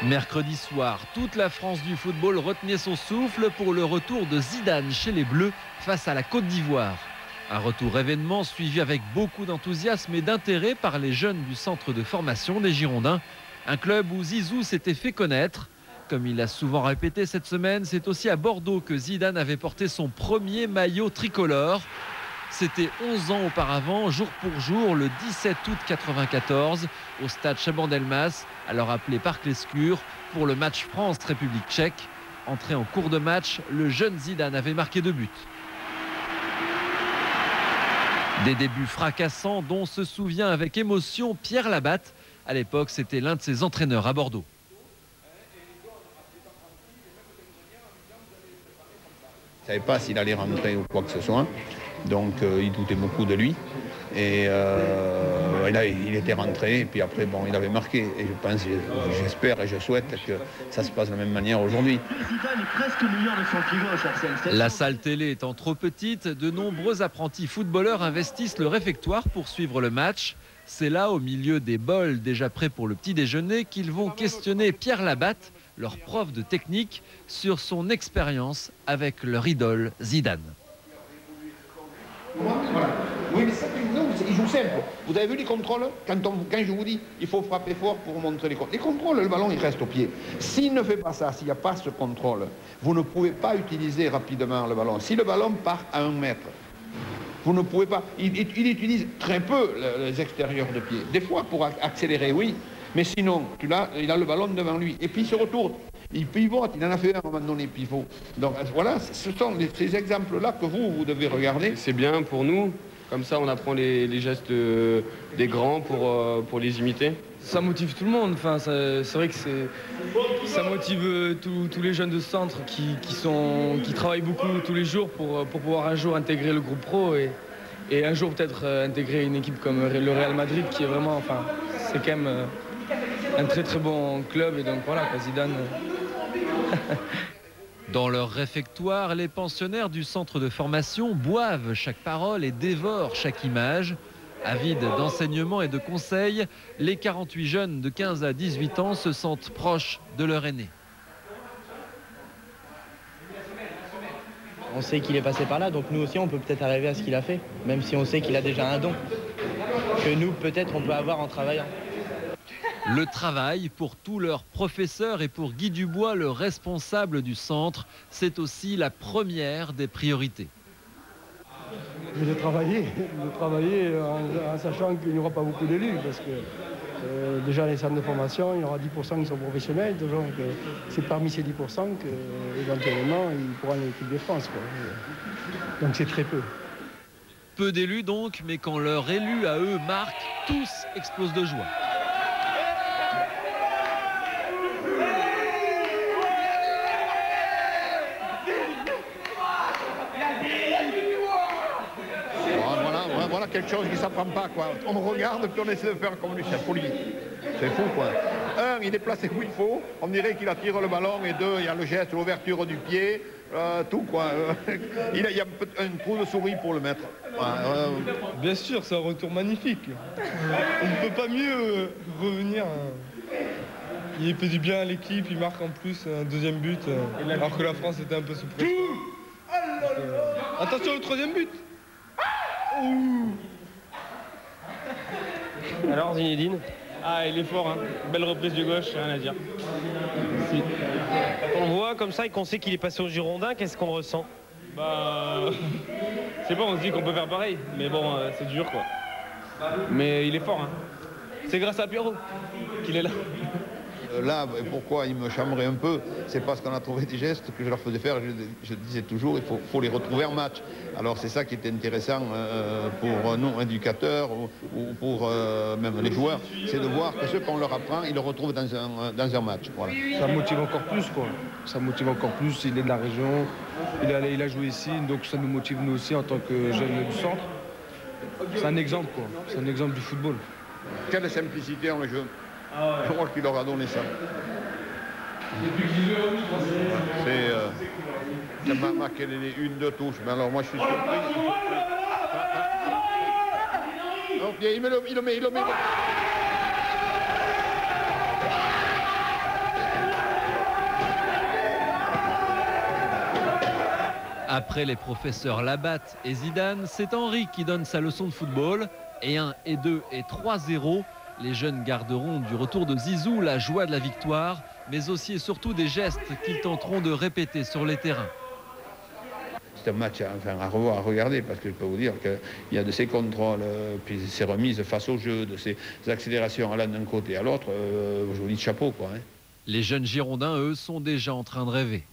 Mercredi soir, toute la France du football retenait son souffle pour le retour de Zidane chez les Bleus face à la Côte d'Ivoire. Un retour événement suivi avec beaucoup d'enthousiasme et d'intérêt par les jeunes du centre de formation des Girondins. Un club où Zizou s'était fait connaître. Comme il l'a souvent répété cette semaine, c'est aussi à Bordeaux que Zidane avait porté son premier maillot tricolore. C'était 11 ans auparavant, jour pour jour, le 17 août 1994, au stade Chabandelmas, alors appelé Parc Lescure, pour le match France-République tchèque. Entré en cours de match, le jeune Zidane avait marqué 2 buts. Des débuts fracassants dont se souvient avec émotion Pierre Labatte. À l'époque, c'était l'un de ses entraîneurs à Bordeaux. Je ne savais pas s'il allait rentrer ou quoi que ce soit. Donc il doutait beaucoup de lui. Et là, il était rentré. Et puis après, bon, il avait marqué. Et je pense, j'espère et je souhaite que ça se passe de la même manière aujourd'hui. La salle télé étant trop petite, de nombreux apprentis footballeurs investissent le réfectoire pour suivre le match. C'est là, au milieu des bols déjà prêts pour le petit déjeuner, qu'ils vont questionner Pierre Labatte, leur prof de technique, sur son expérience avec leur idole Zidane. Voilà. Oui, mais ça, non, il joue simple. Vous avez vu les contrôles quand je vous dis il faut frapper fort pour montrer les contrôles. Les contrôles, le ballon, il reste au pied. S'il ne fait pas ça, s'il n'y a pas ce contrôle, vous ne pouvez pas utiliser rapidement le ballon. Si le ballon part à 1 mètre, vous ne pouvez pas. Il utilise très peu les extérieurs de pied. Des fois, pour accélérer, oui. Mais sinon, il a le ballon devant lui. Et puis il se retourne. Il pivote, il en a fait un à un moment donné, pivot. Donc voilà, ce sont ces exemples-là que vous devez regarder. C'est bien pour nous, comme ça on apprend les gestes des grands pour les imiter. Ça motive tout le monde, enfin, c'est vrai que ça motive tous les jeunes de ce centre qui travaillent beaucoup tous les jours pour pouvoir un jour intégrer le groupe pro et un jour peut-être intégrer une équipe comme le Real Madrid qui est vraiment, enfin, c'est quand même un très très bon club et donc voilà, Zidane. Dans leur réfectoire, les pensionnaires du centre de formation boivent chaque parole et dévorent chaque image. Avides d'enseignements et de conseils, les 48 jeunes de 15 à 18 ans se sentent proches de leur aîné. On sait qu'il est passé par là, donc nous aussi on peut peut-être arriver à ce qu'il a fait, même si on sait qu'il a déjà un don, que nous peut-être on peut avoir en travaillant. Le travail pour tous leurs professeurs et pour Guy Dubois, le responsable du centre, c'est aussi la première des priorités. De travailler en sachant qu'il n'y aura pas beaucoup d'élus, parce que déjà les centres de formation, il y aura 10% qui sont professionnels, donc c'est parmi ces 10% qu'éventuellement ils pourront aller à l'équipe de France, quoi. Donc c'est très peu. Peu d'élus donc, mais quand leur élu à eux marque, tous explosent de joie. Voilà quelque chose qui ne s'apprend pas, quoi. On regarde puis on essaie de faire comme lui, c'est folie. C'est fou, quoi. Un, il est placé où il faut, on dirait qu'il attire le ballon, et deux, il y a le geste, l'ouverture du pied, tout, quoi. Il y a un trou de souris pour le mettre. Bien sûr, c'est un retour magnifique. On ne peut pas mieux revenir. Il fait du bien à l'équipe, il marque en plus un deuxième but, alors que la France était un peu sous pression. Attention, le troisième but. Alors Zinedine? Ah, il est fort, hein. Belle reprise du gauche, rien à dire. Merci. On le voit comme ça et qu'on sait qu'il est passé au Girondin, qu'est-ce qu'on ressent? Bah, je sais pas, on se dit qu'on peut faire pareil, mais bon, c'est dur, quoi. Mais il est fort, hein. C'est grâce à Pierrot qu'il est là. Là, pourquoi il me chambrait un peu, c'est parce qu'on a trouvé des gestes que je leur faisais faire. Je disais toujours, il faut les retrouver en match. Alors c'est ça qui était intéressant pour nous, éducateurs, ou pour même les joueurs, c'est de voir que ce qu'on leur apprend, ils le retrouvent dans un match. Voilà. Ça motive encore plus, quoi. Ça motive encore plus, il est de la région, il a joué ici, donc ça nous motive nous aussi en tant que jeunes du centre. C'est un exemple, quoi. C'est un exemple du football. Quelle simplicité dans le jeu. Je crois qu'il leur a donné ça. C'est marqué les 1-2 touches. Mais alors moi je suis surpris. Non, il le met. Après les professeurs Labatte et Zidane, c'est Henry qui donne sa leçon de football. Et 1, et 2, et 3-0. Les jeunes garderont du retour de Zizou la joie de la victoire, mais aussi et surtout des gestes qu'ils tenteront de répéter sur les terrains. C'est un match à revoir, à regarder, parce que je peux vous dire qu'il y a de ces contrôles, puis ces remises face au jeu, de ces accélérations allant d'un côté à l'autre, je vous dis chapeau, quoi. Les jeunes Girondins, eux, sont déjà en train de rêver.